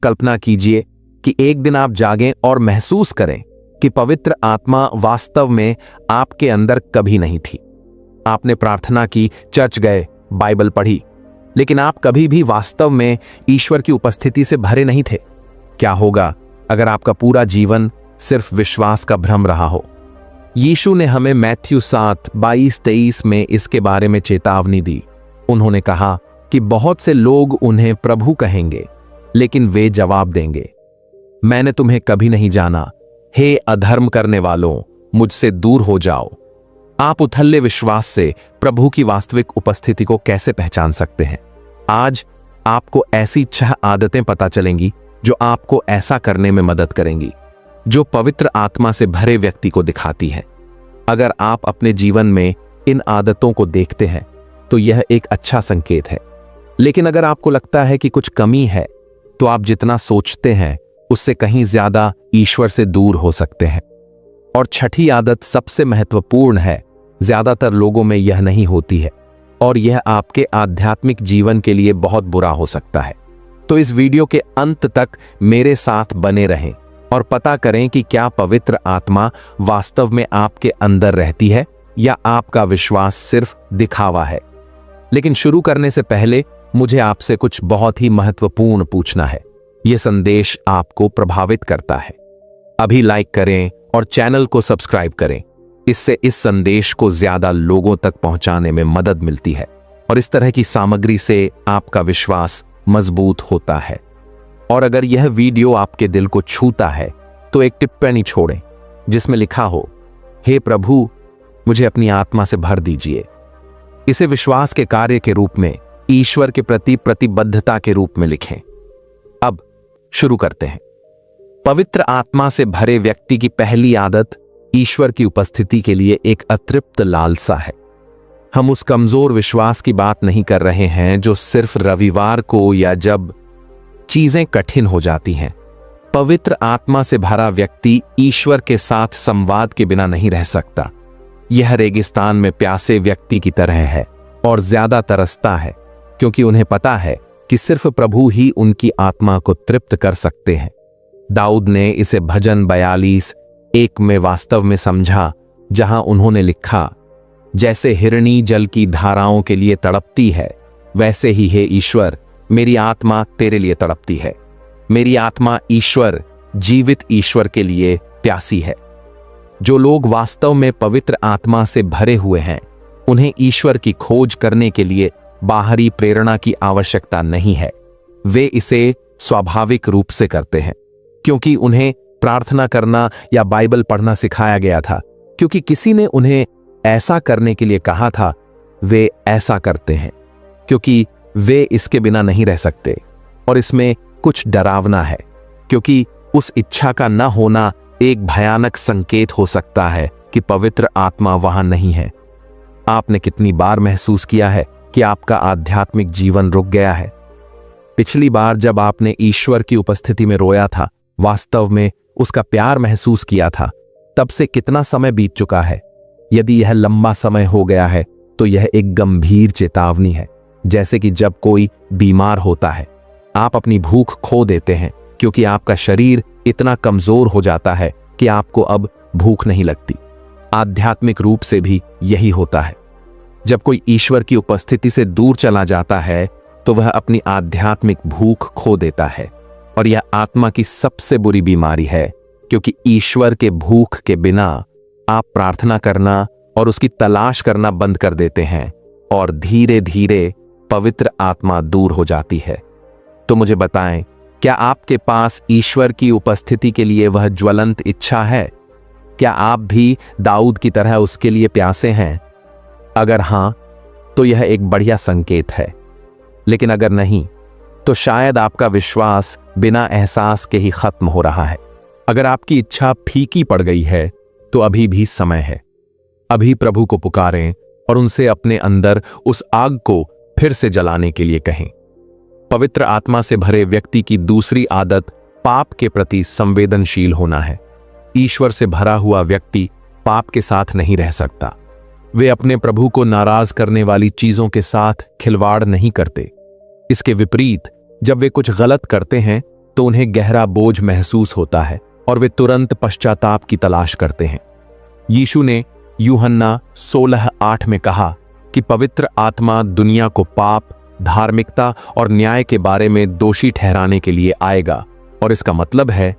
कल्पना कीजिए कि एक दिन आप जागें और महसूस करें कि पवित्र आत्मा वास्तव में आपके अंदर कभी नहीं थी। आपने प्रार्थना की, चर्च गए, बाइबल पढ़ी, लेकिन आप कभी भी वास्तव में ईश्वर की उपस्थिति से भरे नहीं थे। क्या होगा अगर आपका पूरा जीवन सिर्फ विश्वास का भ्रम रहा हो? यीशु ने हमें मैथ्यू 7:22-23 में इसके बारे में चेतावनी दी। उन्होंने कहा कि बहुत से लोग उन्हें प्रभु कहेंगे, लेकिन वे जवाब देंगे, मैंने तुम्हें कभी नहीं जाना, हे अधर्म करने वालों, मुझसे दूर हो जाओ। आप उथले विश्वास से प्रभु की वास्तविक उपस्थिति को कैसे पहचान सकते हैं? आज आपको ऐसी 6 आदतें पता चलेंगी जो आपको ऐसा करने में मदद करेंगी, जो पवित्र आत्मा से भरे व्यक्ति को दिखाती है। अगर आप अपने जीवन में इन आदतों को देखते हैं तो यह एक अच्छा संकेत है, लेकिन अगर आपको लगता है कि कुछ कमी है, तो आप जितना सोचते हैं उससे कहीं ज्यादा ईश्वर से दूर हो सकते हैं। और छठी आदत सबसे महत्वपूर्ण है। ज्यादातर लोगों में यह नहीं होती है और यह आपके आध्यात्मिक जीवन के लिए बहुत बुरा हो सकता है। तो इस वीडियो के अंत तक मेरे साथ बने रहें और पता करें कि क्या पवित्र आत्मा वास्तव में आपके अंदर रहती है या आपका विश्वास सिर्फ दिखावा है। लेकिन शुरू करने से पहले मुझे आपसे कुछ बहुत ही महत्वपूर्ण पूछना है। यह संदेश आपको प्रभावित करता है? अभी लाइक करें और चैनल को सब्सक्राइब करें। इससे इस संदेश को ज्यादा लोगों तक पहुंचाने में मदद मिलती है और इस तरह की सामग्री से आपका विश्वास मजबूत होता है। और अगर यह वीडियो आपके दिल को छूता है तो एक टिप्पणी छोड़ें जिसमें लिखा हो, हे प्रभु, मुझे अपनी आत्मा से भर दीजिए। इसे विश्वास के कार्य के रूप में, ईश्वर के प्रति प्रतिबद्धता के रूप में लिखें। अब शुरू करते हैं। पवित्र आत्मा से भरे व्यक्ति की पहली आदत ईश्वर की उपस्थिति के लिए एक अतृप्त लालसा है। हम उस कमजोर विश्वास की बात नहीं कर रहे हैं जो सिर्फ रविवार को या जब चीजें कठिन हो जाती हैं। पवित्र आत्मा से भरा व्यक्ति ईश्वर के साथ संवाद के बिना नहीं रह सकता। यह रेगिस्तान में प्यासे व्यक्ति की तरह है और ज्यादा तरसता है, क्योंकि उन्हें पता है कि सिर्फ प्रभु ही उनकी आत्मा को तृप्त कर सकते हैं। दाऊद ने इसे भजन 42:1 में वास्तव में समझा, जहां उन्होंने लिखा, जैसे हिरणी जल की धाराओं के लिए तड़पती है, वैसे ही हे ईश्वर, मेरी आत्मा तेरे लिए तड़पती है। मेरी आत्मा ईश्वर, जीवित ईश्वर के लिए प्यासी है। जो लोग वास्तव में पवित्र आत्मा से भरे हुए हैं, उन्हें ईश्वर की खोज करने के लिए बाहरी प्रेरणा की आवश्यकता नहीं है। वे इसे स्वाभाविक रूप से करते हैं, क्योंकि उन्हें प्रार्थना करना या बाइबल पढ़ना सिखाया गया था, क्योंकि किसी ने उन्हें ऐसा करने के लिए कहा था। वे ऐसा करते हैं क्योंकि वे इसके बिना नहीं रह सकते। और इसमें कुछ डरावना है, क्योंकि उस इच्छा का न होना एक भयानक संकेत हो सकता है कि पवित्र आत्मा वहां नहीं है। आपने कितनी बार महसूस किया है कि आपका आध्यात्मिक जीवन रुक गया है? पिछली बार जब आपने ईश्वर की उपस्थिति में रोया था, वास्तव में उसका प्यार महसूस किया था, तब से कितना समय बीत चुका है? यदि यह लंबा समय हो गया है तो यह एक गंभीर चेतावनी है। जैसे कि जब कोई बीमार होता है, आप अपनी भूख खो देते हैं क्योंकि आपका शरीर इतना कमजोर हो जाता है कि आपको अब भूख नहीं लगती। आध्यात्मिक रूप से भी यही होता है। जब कोई ईश्वर की उपस्थिति से दूर चला जाता है तो वह अपनी आध्यात्मिक भूख खो देता है, और यह आत्मा की सबसे बुरी बीमारी है, क्योंकि ईश्वर के भूख के बिना आप प्रार्थना करना और उसकी तलाश करना बंद कर देते हैं और धीरे धीरे पवित्र आत्मा दूर हो जाती है। तो मुझे बताएं, क्या आपके पास ईश्वर की उपस्थिति के लिए वह ज्वलंत इच्छा है? क्या आप भी दाऊद की तरह उसके लिए प्यासे हैं? अगर हां, तो यह एक बढ़िया संकेत है। लेकिन अगर नहीं, तो शायद आपका विश्वास बिना एहसास के ही खत्म हो रहा है। अगर आपकी इच्छा फीकी पड़ गई है तो अभी भी समय है। अभी प्रभु को पुकारें और उनसे अपने अंदर उस आग को फिर से जलाने के लिए कहें। पवित्र आत्मा से भरे व्यक्ति की दूसरी आदत पाप के प्रति संवेदनशील होना है। ईश्वर से भरा हुआ व्यक्ति पाप के साथ नहीं रह सकता। वे अपने प्रभु को नाराज करने वाली चीजों के साथ खिलवाड़ नहीं करते। इसके विपरीत, जब वे कुछ गलत करते हैं तो उन्हें गहरा बोझ महसूस होता है और वे तुरंत पश्चाताप की तलाश करते हैं। यीशु ने यूहन्ना 16:8 में कहा कि पवित्र आत्मा दुनिया को पाप, धार्मिकता और न्याय के बारे में दोषी ठहराने के लिए आएगा, और इसका मतलब है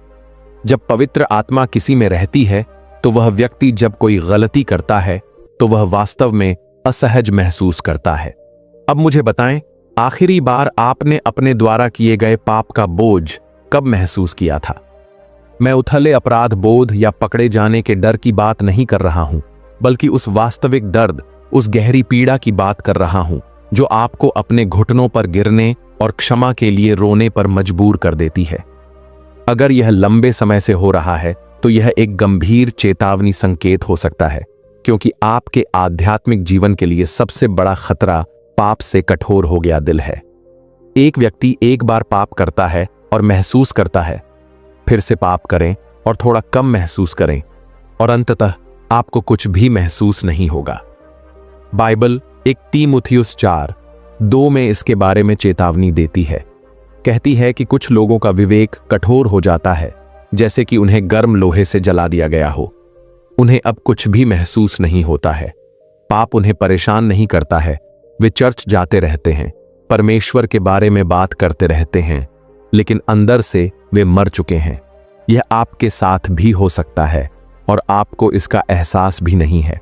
जब पवित्र आत्मा किसी में रहती है तो वह व्यक्ति जब कोई गलती करता है तो वह वास्तव में असहज महसूस करता है। अब मुझे बताएं, आखिरी बार आपने अपने द्वारा किए गए पाप का बोझ कब महसूस किया था? मैं उथले अपराध बोध या पकड़े जाने के डर की बात नहीं कर रहा हूं, बल्कि उस वास्तविक दर्द, उस गहरी पीड़ा की बात कर रहा हूं जो आपको अपने घुटनों पर गिरने और क्षमा के लिए रोने पर मजबूर कर देती है। अगर यह लंबे समय से हो रहा है तो यह एक गंभीर चेतावनी संकेत हो सकता है, क्योंकि आपके आध्यात्मिक जीवन के लिए सबसे बड़ा खतरा पाप से कठोर हो गया दिल है। एक व्यक्ति एक बार पाप करता है और महसूस करता है, फिर से पाप करें और थोड़ा कम महसूस करें, और अंततः आपको कुछ भी महसूस नहीं होगा। बाइबल 1 तीमुथियुस 4:2 में इसके बारे में चेतावनी देती है। कहती है कि कुछ लोगों का विवेक कठोर हो जाता है, जैसे कि उन्हें गर्म लोहे से जला दिया गया हो। उन्हें अब कुछ भी महसूस नहीं होता है। पाप उन्हें परेशान नहीं करता है। वे चर्च जाते रहते हैं, परमेश्वर के बारे में बात करते रहते हैं, लेकिन अंदर से वे मर चुके हैं। यह आपके साथ भी हो सकता है और आपको इसका एहसास भी नहीं है।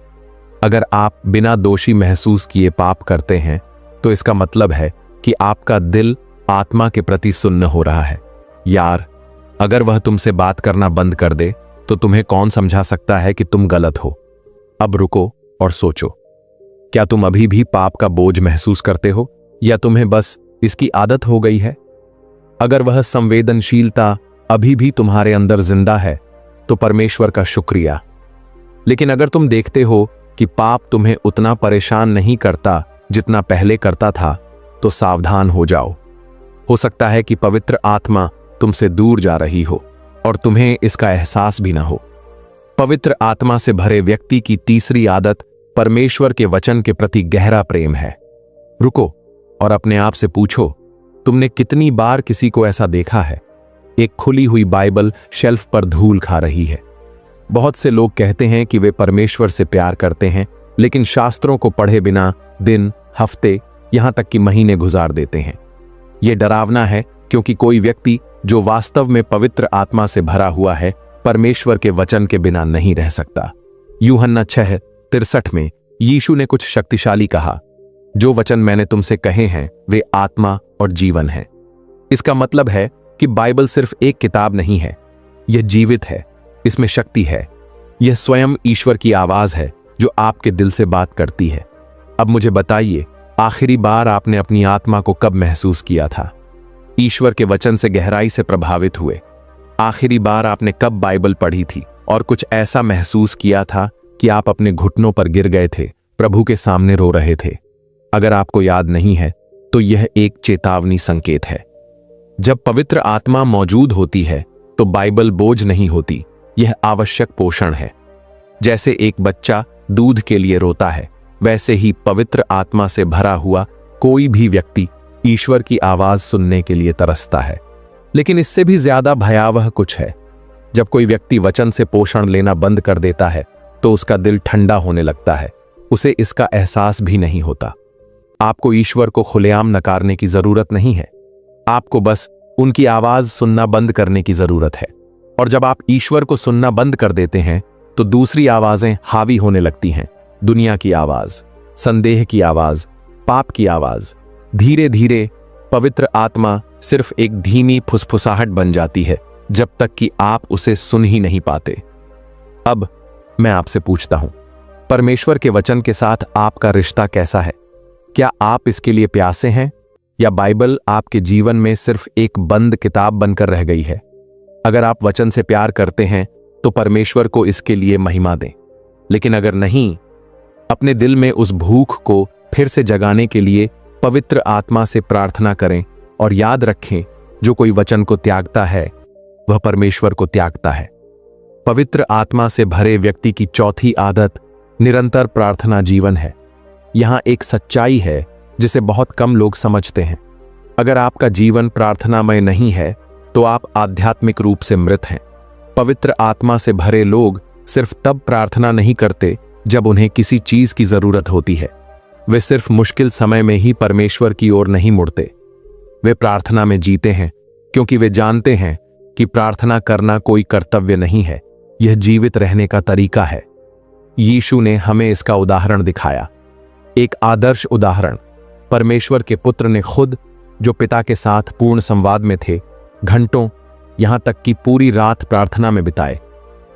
अगर आप बिना दोषी महसूस किए पाप करते हैं तो इसका मतलब है कि आपका दिल आत्मा के प्रति सुन्न हो रहा है। यार, अगर वह तुमसे बात करना बंद कर दे तो तुम्हें कौन समझा सकता है कि तुम गलत हो? अब रुको और सोचो, क्या तुम अभी भी पाप का बोझ महसूस करते हो, या तुम्हें बस इसकी आदत हो गई है? अगर वह संवेदनशीलता अभी भी तुम्हारे अंदर जिंदा है तो परमेश्वर का शुक्रिया। लेकिन अगर तुम देखते हो कि पाप तुम्हें उतना परेशान नहीं करता जितना पहले करता था, तो सावधान हो जाओ। हो सकता है कि पवित्र आत्मा तुमसे दूर जा रही हो और तुम्हें इसका एहसास भी ना हो। पवित्र आत्मा से भरे व्यक्ति की तीसरी आदत परमेश्वर के वचन के प्रति गहरा प्रेम है। रुको और अपने आप से पूछो, तुमने कितनी बार किसी को ऐसा देखा है? एक खुली हुई बाइबल शेल्फ पर धूल खा रही है। बहुत से लोग कहते हैं कि वे परमेश्वर से प्यार करते हैं, लेकिन शास्त्रों को पढ़े बिना दिन, हफ्ते, यहां तक कि महीने गुजार देते हैं। यह डरावना है, क्योंकि कोई व्यक्ति जो वास्तव में पवित्र आत्मा से भरा हुआ है, परमेश्वर के वचन के बिना नहीं रह सकता। यूहन्ना 6:63 में यीशु ने कुछ शक्तिशाली कहा, जो वचन मैंने तुमसे कहे हैं वे आत्मा और जीवन हैं। इसका मतलब है कि बाइबल सिर्फ एक किताब नहीं है, यह जीवित है, इसमें शक्ति है। यह स्वयं ईश्वर की आवाज है जो आपके दिल से बात करती है। अब मुझे बताइए, आखिरी बार आपने अपनी आत्मा को कब महसूस किया था? ईश्वर के वचन से गहराई से प्रभावित हुए? आखिरी बार आपने कब बाइबल पढ़ी थी और कुछ ऐसा महसूस किया था कि आप अपने घुटनों पर गिर गए थे, प्रभु के सामने रो रहे थे? अगर आपको याद नहीं है तो यह एक चेतावनी संकेत है। जब पवित्र आत्मा मौजूद होती है तो बाइबल बोझ नहीं होती, यह आवश्यक पोषण है। जैसे एक बच्चा दूध के लिए रोता है, वैसे ही पवित्र आत्मा से भरा हुआ कोई भी व्यक्ति ईश्वर की आवाज सुनने के लिए तरसता है। लेकिन इससे भी ज्यादा भयावह कुछ है। जब कोई व्यक्ति वचन से पोषण लेना बंद कर देता है तो उसका दिल ठंडा होने लगता है, उसे इसका एहसास भी नहीं होता। आपको ईश्वर को खुलेआम नकारने की जरूरत नहीं है, आपको बस उनकी आवाज सुनना बंद करने की जरूरत है। और जब आप ईश्वर को सुनना बंद कर देते हैं तो दूसरी आवाजें हावी होने लगती हैं। दुनिया की आवाज, संदेह की आवाज, पाप की आवाज। धीरे धीरे पवित्र आत्मा सिर्फ एक धीमी फुसफुसाहट बन जाती है, जब तक कि आप उसे सुन ही नहीं पाते। अब मैं आपसे पूछता हूं, परमेश्वर के वचन के साथ आपका रिश्ता कैसा है? क्या आप इसके लिए प्यासे हैं, या बाइबल आपके जीवन में सिर्फ एक बंद किताब बनकर रह गई है? अगर आप वचन से प्यार करते हैं तो परमेश्वर को इसके लिए महिमा दें। लेकिन अगर नहीं, अपने दिल में उस भूख को फिर से जगाने के लिए पवित्र आत्मा से प्रार्थना करें और याद रखें, जो कोई वचन को त्यागता है वह परमेश्वर को त्यागता है। पवित्र आत्मा से भरे व्यक्ति की चौथी आदत निरंतर प्रार्थना जीवन है। यहां एक सच्चाई है जिसे बहुत कम लोग समझते हैं। अगर आपका जीवन प्रार्थनामय नहीं है तो आप आध्यात्मिक रूप से मृत हैं। पवित्र आत्मा से भरे लोग सिर्फ तब प्रार्थना नहीं करते जब उन्हें किसी चीज की जरूरत होती है। वे सिर्फ मुश्किल समय में ही परमेश्वर की ओर नहीं मुड़ते। वे प्रार्थना में जीते हैं क्योंकि वे जानते हैं कि प्रार्थना करना कोई कर्तव्य नहीं है, यह जीवित रहने का तरीका है। यीशु ने हमें इसका उदाहरण दिखाया, एक आदर्श उदाहरण। परमेश्वर के पुत्र ने खुद, जो पिता के साथ पूर्ण संवाद में थे, घंटों, यहां तक कि पूरी रात प्रार्थना में बिताए।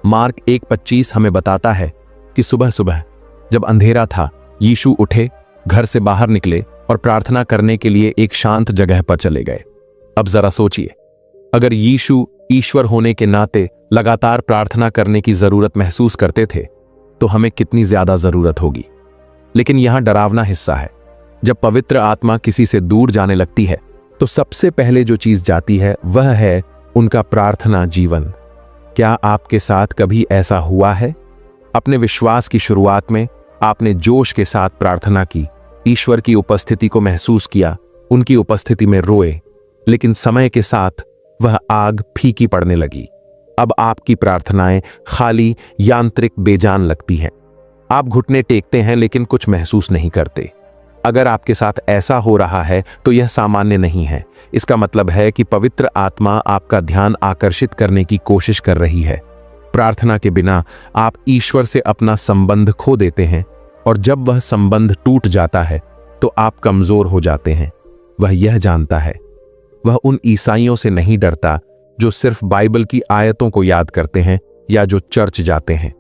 मार्क 1:25 हमें बताता है कि सुबह सुबह जब अंधेरा था, यीशु उठे, घर से बाहर निकले और प्रार्थना करने के लिए एक शांत जगह पर चले गए। अब जरा सोचिए, अगर यीशु ईश्वर होने के नाते लगातार प्रार्थना करने की जरूरत महसूस करते थे तो हमें कितनी ज्यादा जरूरत होगी। लेकिन यहां डरावना हिस्सा है, जब पवित्र आत्मा किसी से दूर जाने लगती है तो सबसे पहले जो चीज जाती है वह है उनका प्रार्थना जीवन। क्या आपके साथ कभी ऐसा हुआ है? अपने विश्वास की शुरुआत में आपने जोश के साथ प्रार्थना की, ईश्वर की उपस्थिति को महसूस किया, उनकी उपस्थिति में रोए, लेकिन समय के साथ वह आग फीकी पड़ने लगी। अब आपकी प्रार्थनाएं खाली, यांत्रिक, बेजान लगती हैं। आप घुटने टेकते हैं लेकिन कुछ महसूस नहीं करते। अगर आपके साथ ऐसा हो रहा है तो यह सामान्य नहीं है। इसका मतलब है कि पवित्र आत्मा आपका ध्यान आकर्षित करने की कोशिश कर रही है। प्रार्थना के बिना आप ईश्वर से अपना संबंध खो देते हैं, और जब वह संबंध टूट जाता है तो आप कमजोर हो जाते हैं। वह यह जानता है। वह उन ईसाइयों से नहीं डरता जो सिर्फ बाइबल की आयतों को याद करते हैं या जो चर्च जाते हैं।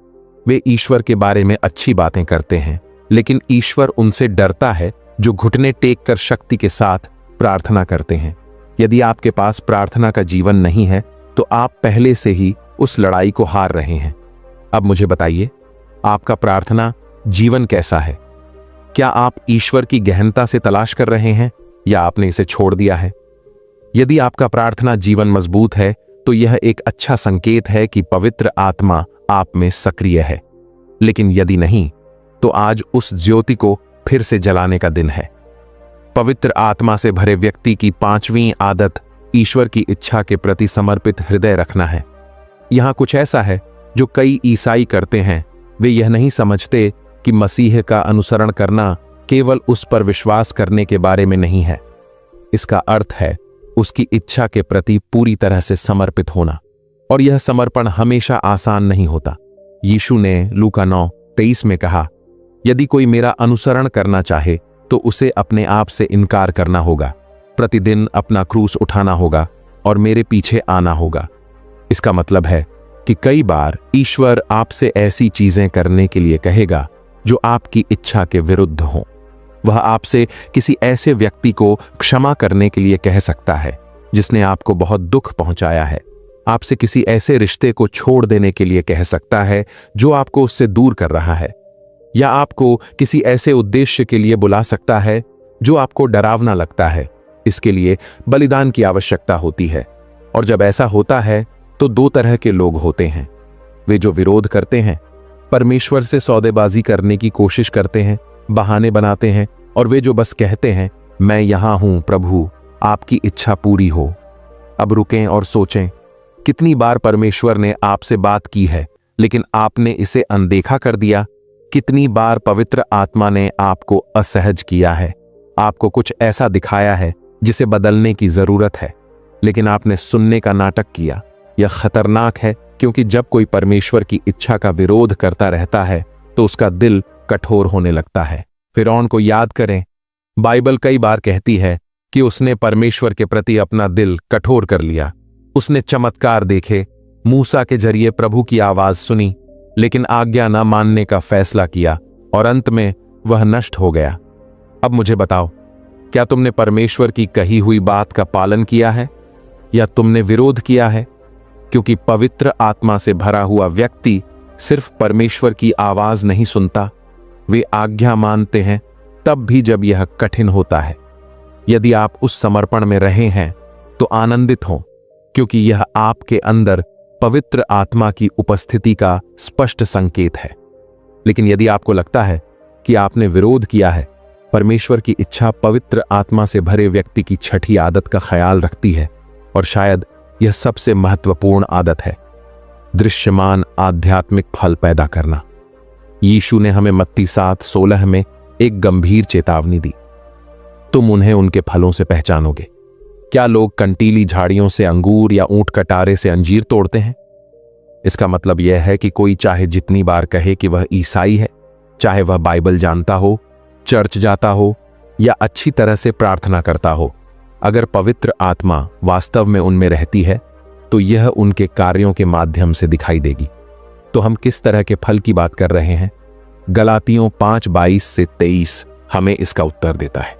वे ईश्वर के बारे में अच्छी बातें करते हैं, लेकिन ईश्वर उनसे डरता है जो घुटने टेक कर शक्ति के साथ प्रार्थना करते हैं। यदि आपके पास प्रार्थना का जीवन नहीं है तो आप पहले से ही उस लड़ाई को हार रहे हैं। अब मुझे बताइए, आपका प्रार्थना जीवन कैसा है? क्या आप ईश्वर की गहनता से तलाश कर रहे हैं या आपने इसे छोड़ दिया है? यदि आपका प्रार्थना जीवन मजबूत है तो यह एक अच्छा संकेत है कि पवित्र आत्मा आप में सक्रिय है। लेकिन यदि नहीं, तो आज उस ज्योति को फिर से जलाने का दिन है। पवित्र आत्मा से भरे व्यक्ति की 5वीं आदत ईश्वर की इच्छा के प्रति समर्पित हृदय रखना है। यहां कुछ ऐसा है जो कई ईसाई करते हैं। वे यह नहीं समझते कि मसीह का अनुसरण करना केवल उस पर विश्वास करने के बारे में नहीं है। इसका अर्थ है उसकी इच्छा के प्रति पूरी तरह से समर्पित होना, और यह समर्पण हमेशा आसान नहीं होता। यीशु ने लूका 9:23 में कहा, यदि कोई मेरा अनुसरण करना चाहे तो उसे अपने आप से इनकार करना होगा, प्रतिदिन अपना क्रूस उठाना होगा और मेरे पीछे आना होगा। इसका मतलब है कि कई बार ईश्वर आपसे ऐसी चीजें करने के लिए कहेगा जो आपकी इच्छा के विरुद्ध हों। वह आपसे किसी ऐसे व्यक्ति को क्षमा करने के लिए कह सकता है जिसने आपको बहुत दुख पहुंचाया है। आपसे किसी ऐसे रिश्ते को छोड़ देने के लिए कह सकता है जो आपको उससे दूर कर रहा है, या आपको किसी ऐसे उद्देश्य के लिए बुला सकता है जो आपको डरावना लगता है। इसके लिए बलिदान की आवश्यकता होती है, और जब ऐसा होता है तो 2 तरह के लोग होते हैं। वे जो विरोध करते हैं, परमेश्वर से सौदेबाजी करने की कोशिश करते हैं, बहाने बनाते हैं, और वे जो बस कहते हैं, मैं यहां हूं प्रभु, आपकी इच्छा पूरी हो। अब रुकें और सोचें, कितनी बार परमेश्वर ने आपसे बात की है लेकिन आपने इसे अनदेखा कर दिया? कितनी बार पवित्र आत्मा ने आपको असहज किया है, आपको कुछ ऐसा दिखाया है जिसे बदलने की जरूरत है, लेकिन आपने सुनने का नाटक किया? यह खतरनाक है, क्योंकि जब कोई परमेश्वर की इच्छा का विरोध करता रहता है तो उसका दिल कठोर होने लगता है। फिरौन को याद करें, बाइबल कई बार कहती है कि उसने परमेश्वर के प्रति अपना दिल कठोर कर लिया। उसने चमत्कार देखे, मूसा के जरिए प्रभु की आवाज सुनी, लेकिन आज्ञा न मानने का फैसला किया और अंत में वह नष्ट हो गया। अब मुझे बताओ, क्या तुमने परमेश्वर की कही हुई बात का पालन किया है या तुमने विरोध किया है? क्योंकि पवित्र आत्मा से भरा हुआ व्यक्ति सिर्फ परमेश्वर की आवाज नहीं सुनता, वे आज्ञा मानते हैं, तब भी जब यह कठिन होता है। यदि आप उस समर्पण में रहे हैं तो आनंदित हों, क्योंकि यह आपके अंदर पवित्र आत्मा की उपस्थिति का स्पष्ट संकेत है। लेकिन यदि आपको लगता है कि आपने विरोध किया है, परमेश्वर की इच्छा पवित्र आत्मा से भरे व्यक्ति की छठी आदत का ख्याल रखती है, और शायद यह सबसे महत्वपूर्ण आदत है, दृश्यमान आध्यात्मिक फल पैदा करना। यीशु ने हमें मत्ती 7:16 में एक गंभीर चेतावनी दी, तुम उन्हें उनके फलों से पहचानोगे। क्या लोग कंटीली झाड़ियों से अंगूर या ऊंट कटारे से अंजीर तोड़ते हैं? इसका मतलब यह है कि कोई चाहे जितनी बार कहे कि वह ईसाई है, चाहे वह बाइबल जानता हो, चर्च जाता हो या अच्छी तरह से प्रार्थना करता हो, अगर पवित्र आत्मा वास्तव में उनमें रहती है तो यह उनके कार्यों के माध्यम से दिखाई देगी। तो हम किस तरह के फल की बात कर रहे हैं? गलातियों 5:22 से 23 हमें इसका उत्तर देता है।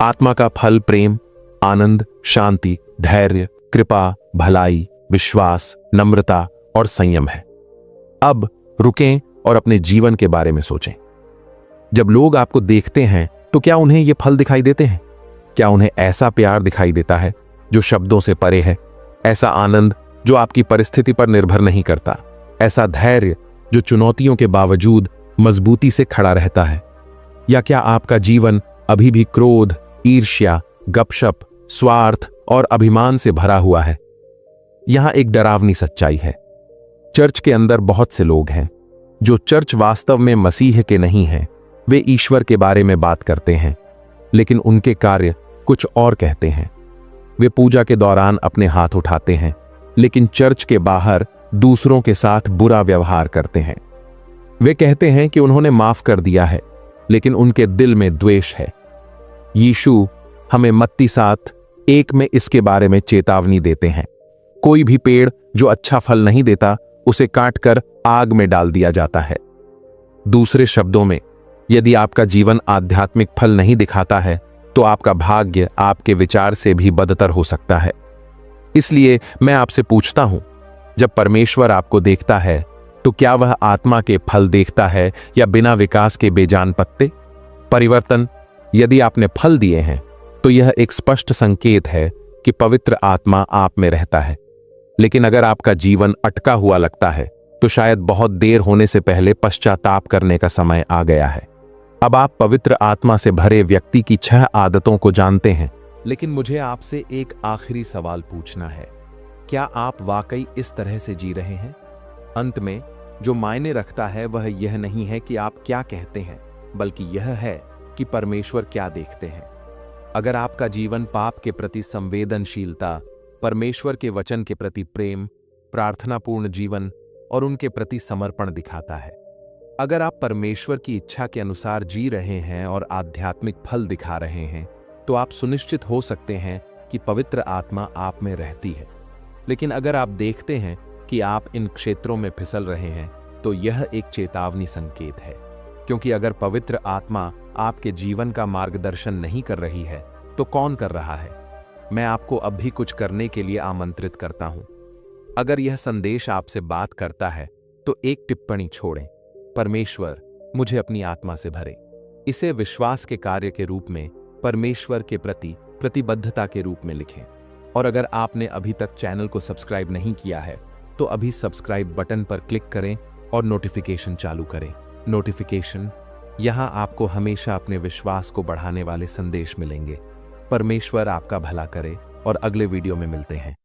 आत्मा का फल प्रेम, आनंद, शांति, धैर्य, कृपा, भलाई, विश्वास, नम्रता और संयम है। अब रुकें और अपने जीवन के बारे में सोचें। जब लोग आपको देखते हैं तो क्या उन्हें ये फल दिखाई देते हैं? क्या उन्हें ऐसा प्यार दिखाई देता है जो शब्दों से परे है? ऐसा आनंद जो आपकी परिस्थिति पर निर्भर नहीं करता? ऐसा धैर्य जो चुनौतियों के बावजूद मजबूती से खड़ा रहता है? या क्या आपका जीवन अभी भी क्रोध, ईर्ष्या, गपशप, स्वार्थ और अभिमान से भरा हुआ है? यहां एक डरावनी सच्चाई है। चर्च के अंदर बहुत से लोग हैं जो चर्च वास्तव में मसीह के नहीं हैं। वे ईश्वर के बारे में बात करते हैं, लेकिन उनके कार्य कुछ और कहते हैं। वे पूजा के दौरान अपने हाथ उठाते हैं, लेकिन चर्च के बाहर दूसरों के साथ बुरा व्यवहार करते हैं। वे कहते हैं कि उन्होंने माफ कर दिया है, लेकिन उनके दिल में द्वेष है। यीशु हमें मत्ती 7:1 में इसके बारे में चेतावनी देते हैं। कोई भी पेड़ जो अच्छा फल नहीं देता, उसे काटकर आग में डाल दिया जाता है। दूसरे शब्दों में, यदि आपका जीवन आध्यात्मिक फल नहीं दिखाता है तो आपका भाग्य आपके विचार से भी बदतर हो सकता है। इसलिए मैं आपसे पूछता हूं, जब परमेश्वर आपको देखता है तो क्या वह आत्मा के फल देखता है या बिना विकास के बेजान पत्ते? परिवर्तन, यदि आपने फल दिए हैं तो यह एक स्पष्ट संकेत है कि पवित्र आत्मा आप में रहता है। लेकिन अगर आपका जीवन अटका हुआ लगता है तो शायद बहुत देर होने से पहले पश्चाताप करने का समय आ गया है। अब आप पवित्र आत्मा से भरे व्यक्ति की 6 आदतों को जानते हैं, लेकिन मुझे आपसे एक आखिरी सवाल पूछना है। क्या आप वाकई इस तरह से जी रहे हैं? अंत में जो मायने रखता है वह यह नहीं है कि आप क्या कहते हैं, बल्कि यह है कि परमेश्वर क्या देखते हैं। अगर आपका जीवन पाप के प्रति संवेदनशीलता, परमेश्वर के वचन के प्रति प्रेम, प्रार्थनापूर्ण जीवन और उनके प्रति समर्पण दिखाता है, अगर आप परमेश्वर की इच्छा के अनुसार जी रहे हैं और आध्यात्मिक फल दिखा रहे हैं, तो आप सुनिश्चित हो सकते हैं कि पवित्र आत्मा आप में रहती है। लेकिन अगर आप देखते हैं कि आप इन क्षेत्रों में फिसल रहे हैं, तो यह एक चेतावनी संकेत है, क्योंकि अगर पवित्र आत्मा आपके जीवन का मार्गदर्शन नहीं कर रही है तो कौन कर रहा है? मैं आपको अब भी कुछ करने के लिए आमंत्रित करता हूं। अगर यह संदेश आपसे बात करता है तो एक टिप्पणी छोड़ें, परमेश्वर मुझे अपनी आत्मा से भरे। इसे विश्वास के कार्य के रूप में परमेश्वर के प्रति प्रतिबद्धता के रूप में लिखें। और अगर आपने अभी तक चैनल को सब्सक्राइब नहीं किया है तो अभी सब्सक्राइब बटन पर क्लिक करें और नोटिफिकेशन चालू करें। नोटिफिकेशन, यहां आपको हमेशा अपने विश्वास को बढ़ाने वाले संदेश मिलेंगे। परमेश्वर आपका भला करे और अगले वीडियो में मिलते हैं।